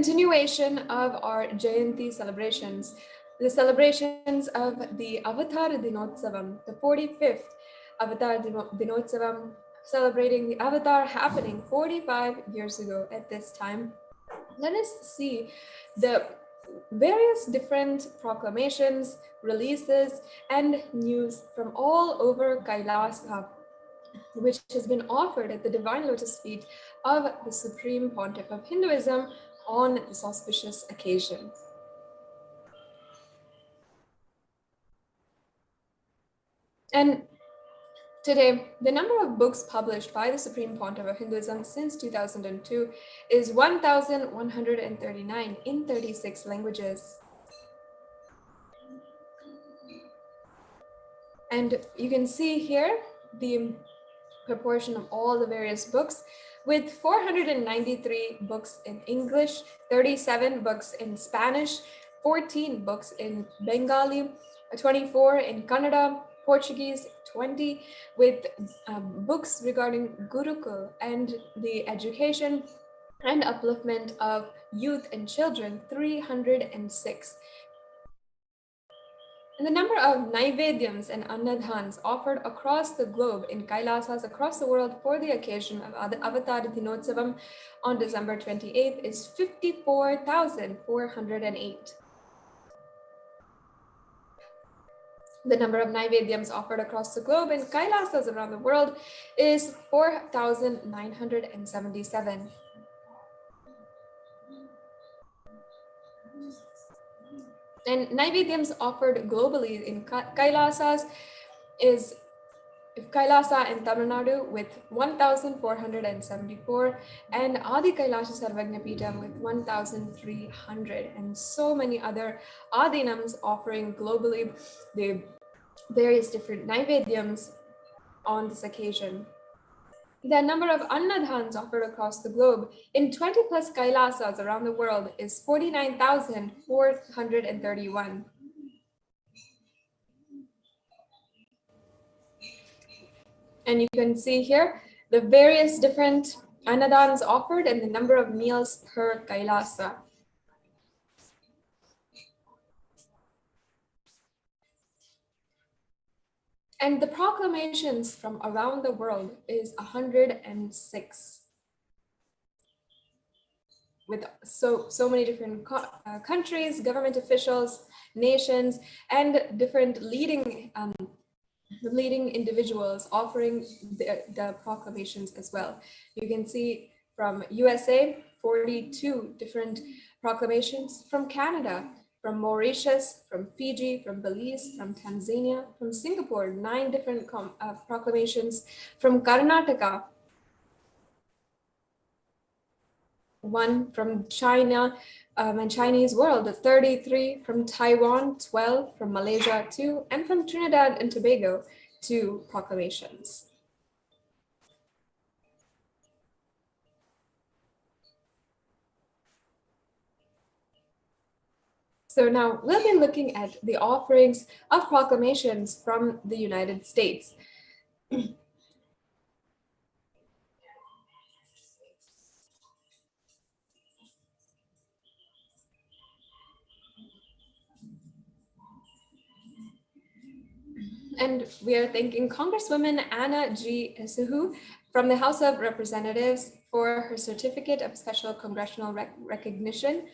continuation of our Jayanthi celebrations, the celebrations of the Avatar Dinotsavam, the 45th Avatar Dinotsavam, celebrating the Avatar happening 45 years ago at this time. Let us see the various different proclamations, releases, and news from all over Kailasa, which has been offered at the Divine Lotus feet of the Supreme Pontiff of Hinduism on this auspicious occasion. And today, the number of books published by the Supreme Pontiff of Hinduism since 2002 is 1,139 in 36 languages. And you can see here the proportion of all the various books, with 493 books in English, 37 books in Spanish, 14 books in Bengali, 24 in Kannada, Portuguese, 20, with books regarding Gurukul and the education and upliftment of youth and children, 306. And the number of Naivedyams and Annadhans offered across the globe in Kailasas across the world for the occasion of Avatar Dinotsavam on December 28th is 54,408. The number of Naivedyams offered across the globe in Kailasas around the world is 4,977. And Naivedyams offered globally in Kailasas is Kailasa in Tamil Nadu with 1,474 and Adi Kailasa Sarvagnapeetham with 1,300, and so many other Adinams offering globally the various different Naivedyams on this occasion. The number of Annadhans offered across the globe in 20 plus Kailasas around the world is 49,431. And you can see here the various different Annadans offered and the number of meals per Kailasa. And the proclamations from around the world is 106. With so many different countries, government officials, nations, and different leading individuals offering the proclamations as well. You can see from USA, 42 different proclamations, from Canada, from Mauritius, from Fiji, from Belize, from Tanzania, from Singapore, 9 different proclamations, from Karnataka, 1 from China and Chinese world, 33 from Taiwan, 12 from Malaysia, 2, and from Trinidad and Tobago, 2 proclamations. So now we'll be looking at the offerings of proclamations from the United States. And we are thanking Congresswoman Anna G. Isuhu from the House of Representatives for her Certificate of Special Congressional Recognition.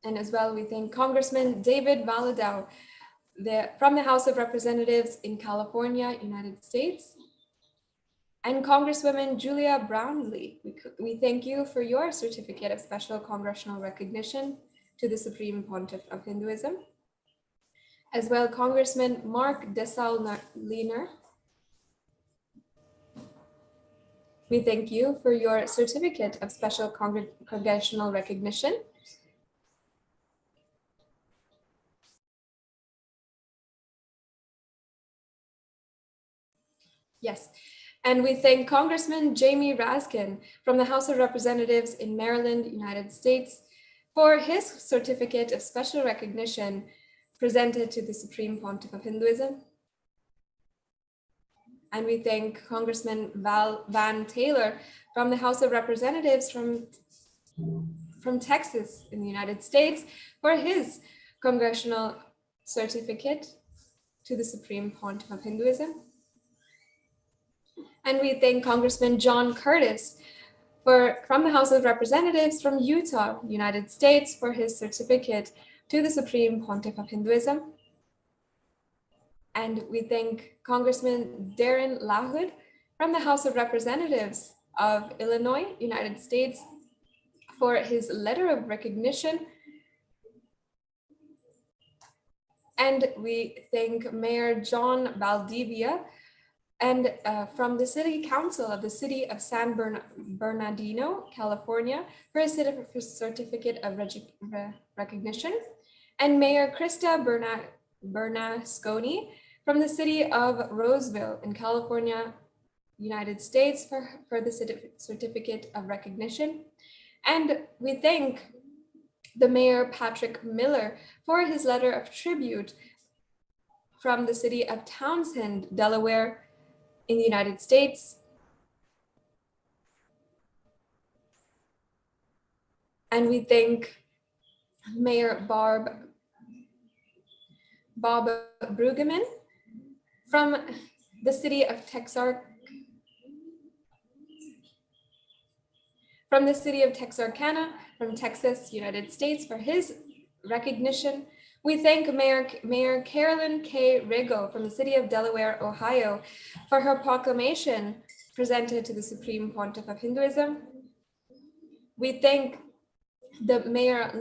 And as well, we thank Congressman David Valadao from the House of Representatives in California, United States. And Congresswoman Julia Brownlee, we thank you for your Certificate of Special Congressional Recognition to the Supreme Pontiff of Hinduism. As well, Congressman Mark Desalegner, we thank you for your Certificate of Special Congressional Recognition. Yes, and we thank Congressman Jamie Raskin from the House of Representatives in Maryland, United States, for his Certificate of Special Recognition presented to the Supreme Pontiff of Hinduism. And we thank Congressman Van Taylor from the House of Representatives from Texas in the United States for his congressional certificate to the Supreme Pontiff of Hinduism. And we thank Congressman John Curtis from the House of Representatives from Utah, United States, for his certificate to the Supreme Pontiff of Hinduism. And we thank Congressman Darren LaHood from the House of Representatives of Illinois, United States, for his letter of recognition. And we thank Mayor John Valdivia and from the City Council of the City of San Bernardino, California, for his certificate of recognition. And Mayor Krista Bernasconi from the City of Roseville in California, United States, for the certificate of recognition. And we thank the Mayor Patrick Miller for his letter of tribute from the City of Townsend, Delaware, in the United States. And we thank Mayor Bob Brueggemann from the City of Texarkana, from Texas, United States, for his recognition. We thank Mayor Carolyn K. Rigo from the City of Delaware, Ohio, for her proclamation presented to the Supreme Pontiff of Hinduism. We thank the Mayor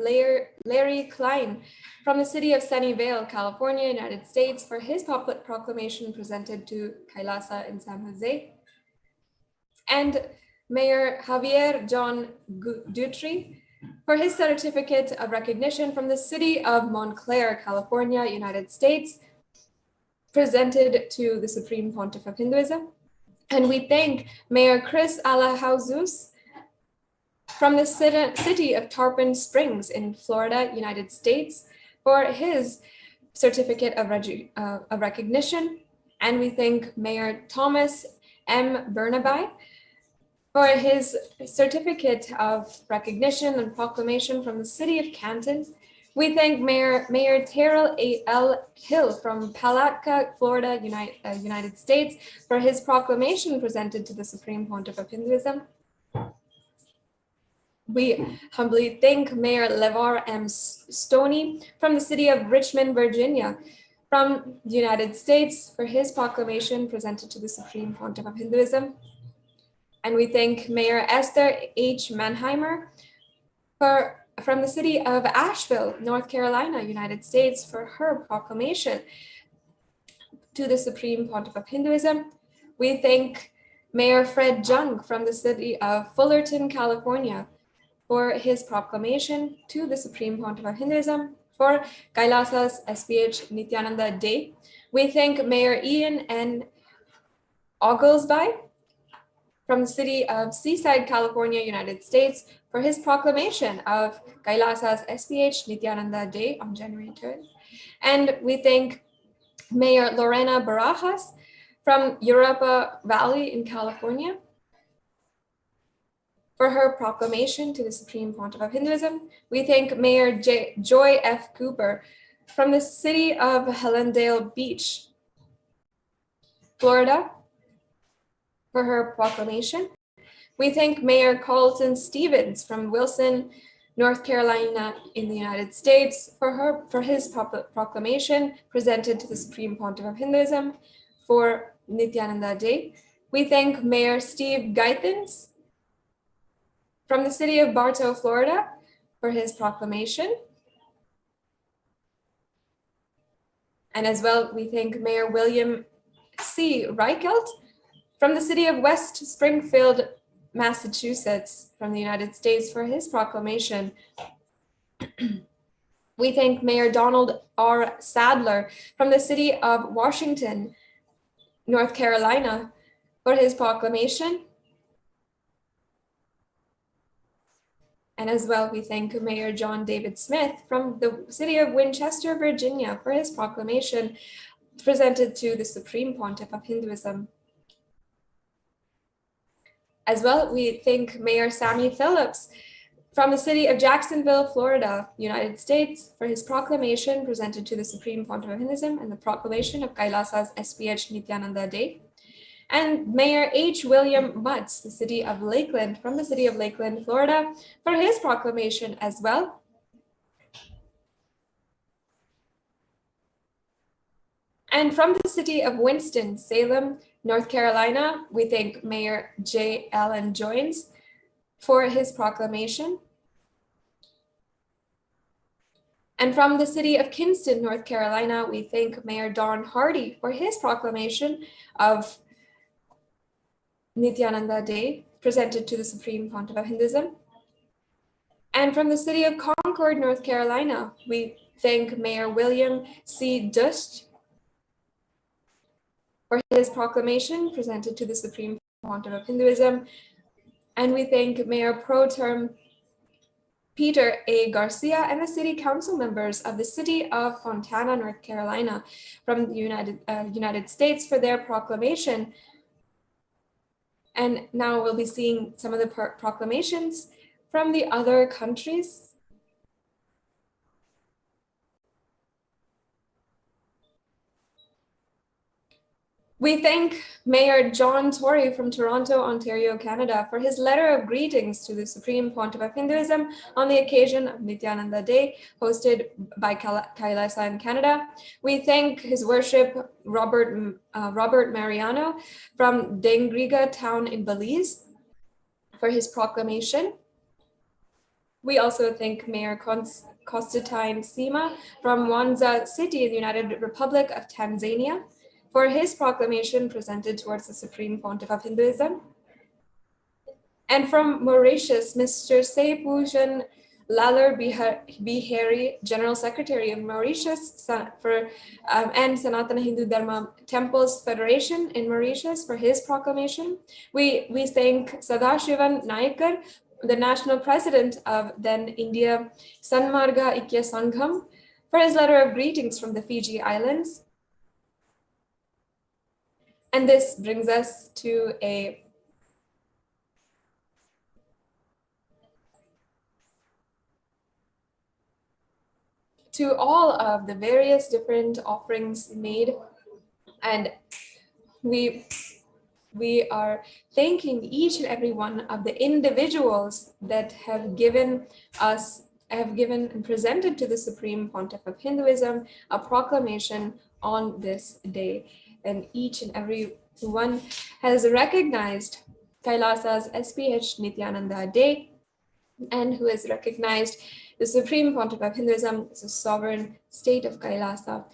Larry Klein from the City of Sunnyvale, California, United States, for his proclamation presented to Kailasa in San Jose. And Mayor Javier John Dutry for his certificate of recognition from the City of Montclair, California, United States, presented to the Supreme Pontiff of Hinduism. And we thank Mayor Chris Alahauzus from the City of Tarpon Springs in Florida, United States, for his certificate of recognition. And we thank Mayor Thomas M. Bernaby for his certificate of recognition and proclamation from the City of Canton. We thank Mayor Terrell L. Hill from Palatka, Florida, United States, for his proclamation presented to the Supreme Pontiff of Hinduism. We humbly thank Mayor LeVar M. Stoney from the City of Richmond, Virginia, from the United States, for his proclamation presented to the Supreme Pontiff of Hinduism. And we thank Mayor Esther H. Mannheimer from the City of Asheville, North Carolina, United States, for her proclamation to the Supreme Pontiff of Hinduism. We thank Mayor Fred Jung from the City of Fullerton, California, for his proclamation to the Supreme Pontiff of Hinduism for Kailasa's HDH Nithyananda Day. We thank Mayor Ian N. Oglesby from the City of Seaside, California, United States, for his proclamation of Kailasa's HDH Nithyananda Day on January 3rd. And we thank Mayor Lorena Barajas from Europa Valley in California for her proclamation to the Supreme Pontiff of Hinduism. We thank Mayor Joy F. Cooper from the City of Helendale Beach, Florida, for her proclamation. We thank Mayor Carlton Stevens from Wilson, North Carolina in the United States for his proclamation presented to the Supreme Pontiff of Hinduism for Nithyananda Day. We thank Mayor Steve Geithens from the City of Bartow, Florida, for his proclamation. And as well, we thank Mayor William C. Reichelt from the City of West Springfield, Massachusetts, from the United States, for his proclamation. We thank Mayor Donald R. Sadler from the City of Washington, North Carolina, for his proclamation. And as well, we thank Mayor John David Smith from the City of Winchester, Virginia, for his proclamation presented to the Supreme Pontiff of Hinduism. As well, we thank Mayor Sammy Phillips from the city of Jacksonville, Florida, United States, for his proclamation presented to the Supreme Pontiff of Hinduism and the proclamation of Kailasa's HDH Nithyananda Day. And Mayor H. William Mutz, the city of Lakeland, from the city of Lakeland, Florida, for his proclamation as well. And from the city of Winston-Salem, North Carolina, we thank Mayor J. Allen Joines for his proclamation. And from the city of Kinston, North Carolina, we thank Mayor Don Hardy for his proclamation of Nithyananda Day, presented to the Supreme Pontiff of Hinduism. And from the city of Concord, North Carolina, we thank Mayor William C. Dust for his proclamation presented to the Supreme Pontiff of Hinduism. And we thank Mayor Pro Tem Peter A. Garcia and the city council members of the city of Fontana, North Carolina, from the United States for their proclamation. And now we'll be seeing some of the proclamations from the other countries. We thank Mayor John Tory from Toronto, Ontario, Canada, for his letter of greetings to the Supreme Pontiff of Hinduism on the occasion of Nithyananda Day, hosted by Kailasa in Canada. We thank His Worship Robert Mariano from Dengriga town in Belize for his proclamation. We also thank Mayor Constantine Sima from Mwanza City in the United Republic of Tanzania for his proclamation presented towards the Supreme Pontiff of Hinduism. And from Mauritius, Mr. Seipujan Lalar Bihari, General Secretary of Mauritius, and Sanatana Hindu Dharma Temples Federation in Mauritius for his proclamation. We thank Sadashivan Naikar, the National President of then India Sanmarga Ikya Sangham, for his letter of greetings from the Fiji Islands. And this brings us to all of the various different offerings made. And we are thanking each and every one of the individuals that have given and presented to the Supreme Pontiff of Hinduism a proclamation on this day. And each and every one has recognized Kailasa's HDH Nithyananda Day, and who has recognized the Supreme Pontiff of Hinduism as a sovereign state of Kailasa,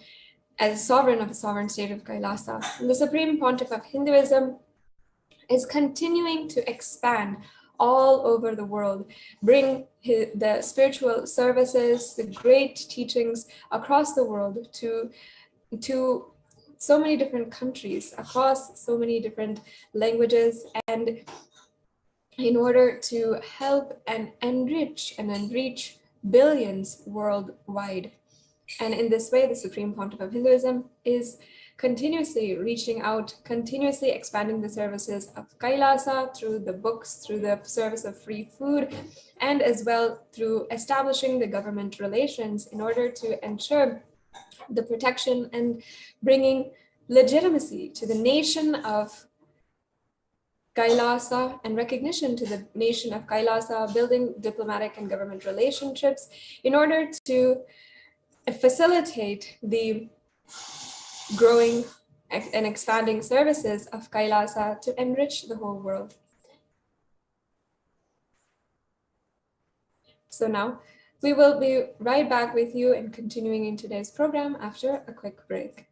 as sovereign of the sovereign state of Kailasa. And the Supreme Pontiff of Hinduism is continuing to expand all over the world, bring the spiritual services, the great teachings across the world to so many different countries, across so many different languages, and in order to help and enrich billions worldwide. And in this way, the Supreme Pontiff of Hinduism is continuously reaching out, continuously expanding the services of Kailasa through the books, through the service of free food, and as well through establishing the government relations in order to ensure the protection and bringing legitimacy to the nation of Kailasa and recognition to the nation of Kailasa, building diplomatic and government relationships in order to facilitate the growing and expanding services of Kailasa to enrich the whole world. So now we will be right back with you and continuing in today's program after a quick break.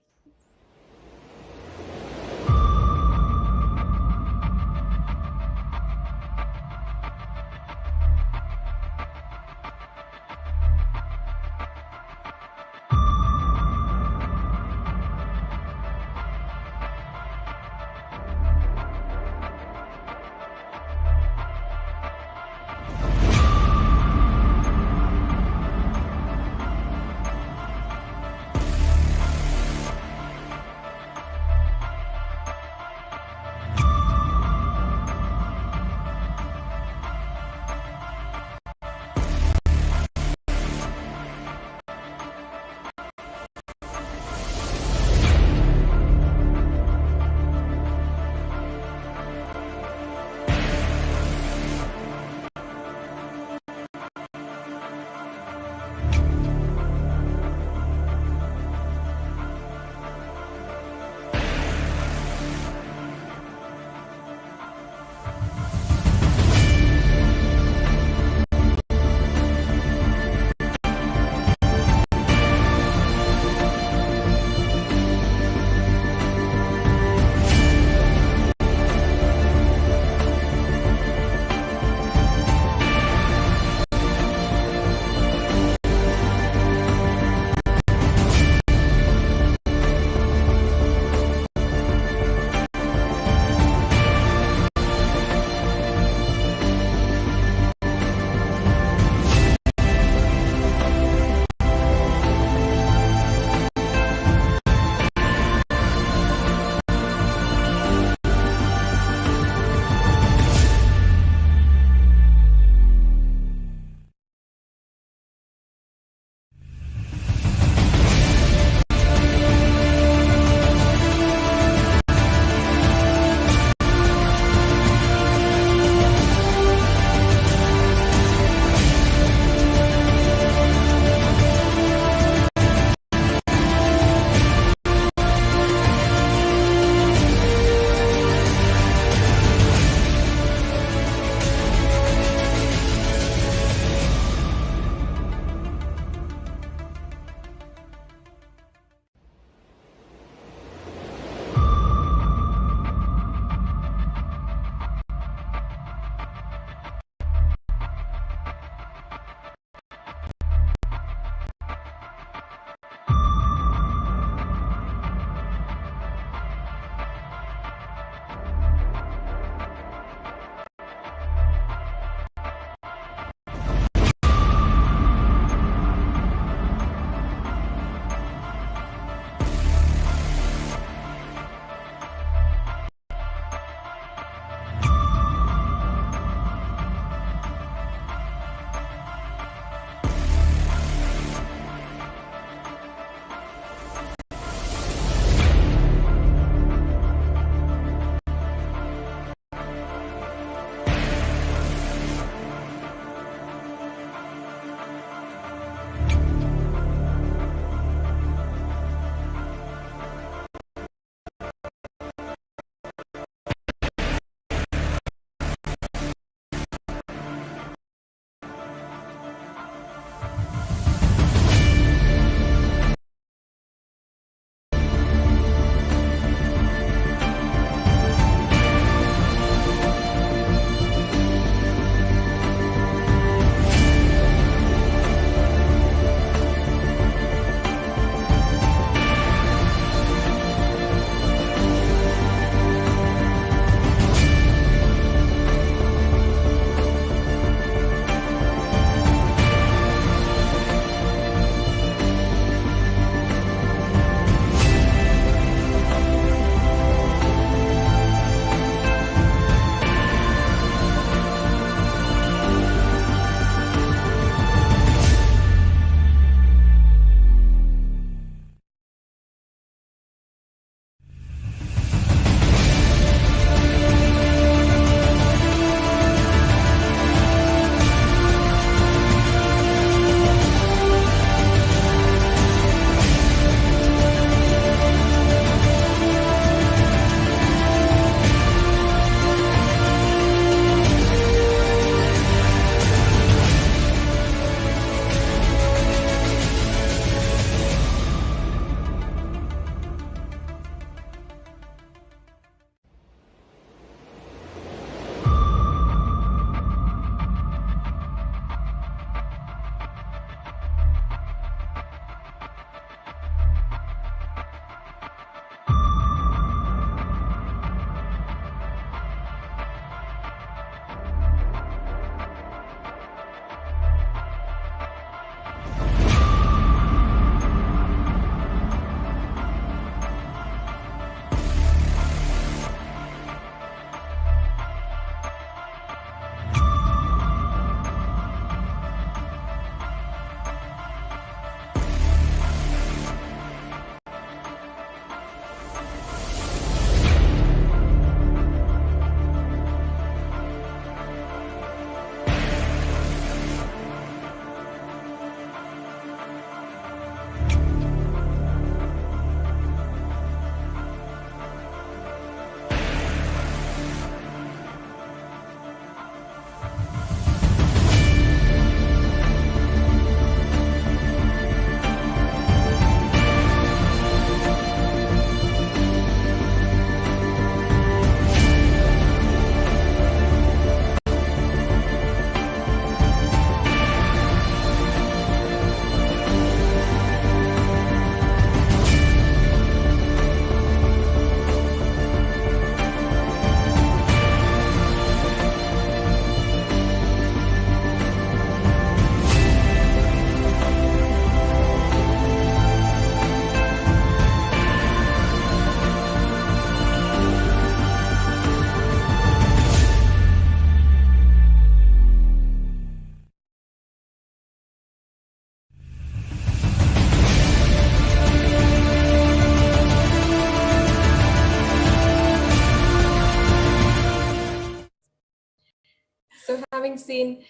So having seen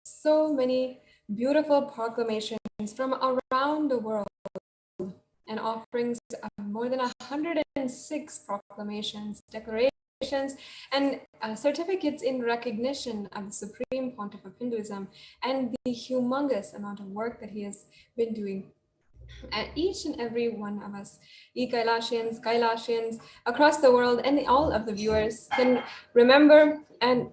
so many beautiful proclamations from around the world and offerings of more than 106 proclamations, declarations, and certificates in recognition of the Supreme Pontiff of Hinduism and the humongous amount of work that he has been doing. And each and every one of us, Kailasians across the world, and all of the viewers can remember and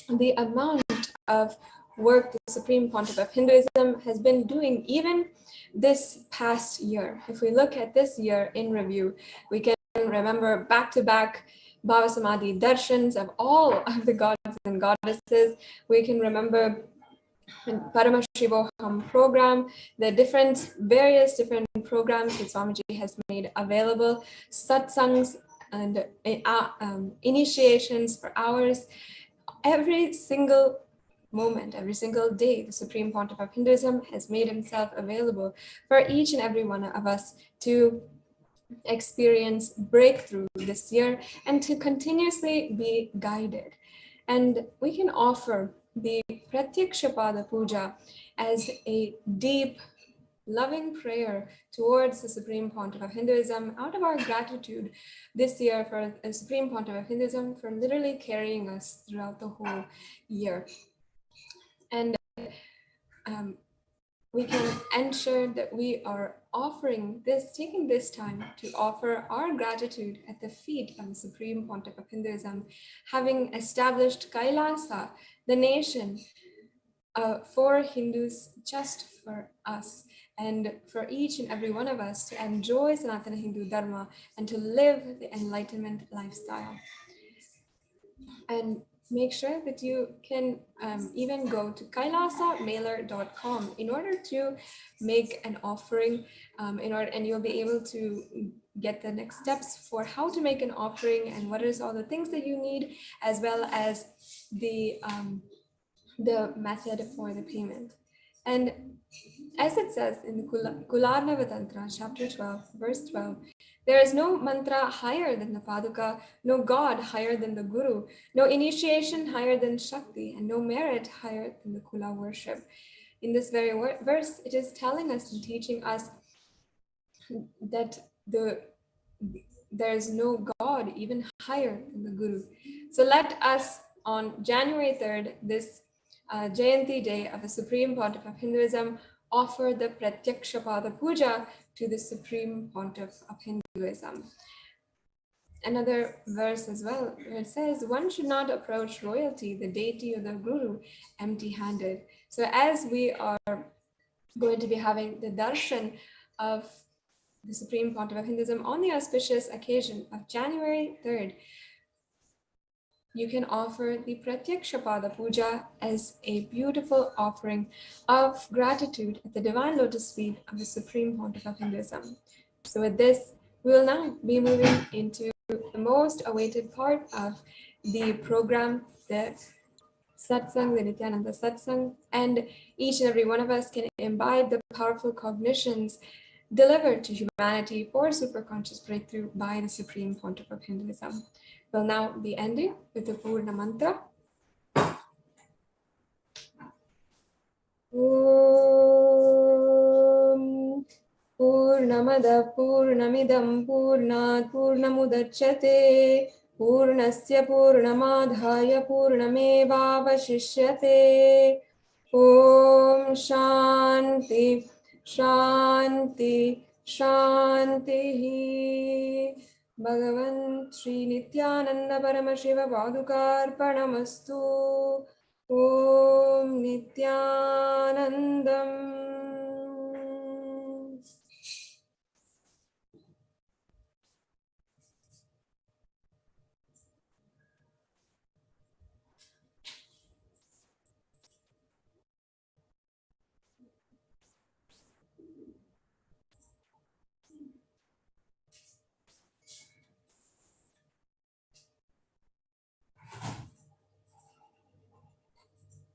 the amount of work the Supreme Pontiff of Hinduism has been doing even this past year. If we look at this year in review, we can remember back-to-back Bhava Samadhi darshans of all of the gods and goddesses. We can remember Paramashivoham program, the various different programs that Swamiji has made available, satsangs and initiations for hours. Every single moment, every single day, the Supreme Pontiff of Hinduism has made himself available for each and every one of us to experience breakthrough this year and to continuously be guided. And we can offer the Pratyakshapada Puja as a deep, loving prayer towards the Supreme Pontiff of Hinduism out of our gratitude this year for the Supreme Pontiff of Hinduism for literally carrying us throughout the whole year. And we can ensure that we are taking this time to offer our gratitude at the feet of the Supreme Pontiff of Hinduism, having established Kailasa, the nation, for Hindus, just for us, and for each and every one of us to enjoy Sanatana Hindu Dharma and to live the enlightenment lifestyle. And make sure that you can even go to kailasamailer.com in order to make an offering, and you'll be able to get the next steps for how to make an offering and what is all the things that you need, as well as the method for the payment. And as it says in the Kularnava Tantra, chapter 12, verse 12, there is no mantra higher than the Paduka, no God higher than the Guru, no initiation higher than Shakti, and no merit higher than the Kula worship. In this very verse, it is telling us and teaching us that there is no God even higher than the Guru. So let us, on January 3rd, this Jayanthi day of the Supreme Pontiff of Hinduism, offer the Pratyakshapada Puja to the Supreme Pontiff of Hinduism. Another verse as well, where it says, one should not approach royalty, the deity or the Guru, empty-handed. So as we are going to be having the darshan of the Supreme Pontiff of Hinduism on the auspicious occasion of January 3rd, you can offer the Pratyakshapada Puja as a beautiful offering of gratitude at the divine lotus feet of the Supreme Pontiff of Hinduism. So with this, we will now be moving into the most awaited part of the program, the Satsang, the Nithyananda Satsang, and each and every one of us can imbibe the powerful cognitions delivered to humanity for superconscious breakthrough by the Supreme Pontiff of Hinduism. We'll now be ending with the Purna Mantra. Om Purnamada Purnamidam Purnat Purnamudachyate Purnasya Purnamadhaya Purnamevavashishyate. Om Shanti Shanti Shanti. Bhagavan Sri Nithyananda Paramashiva Padukarpanamastu. Om Nithyanandam.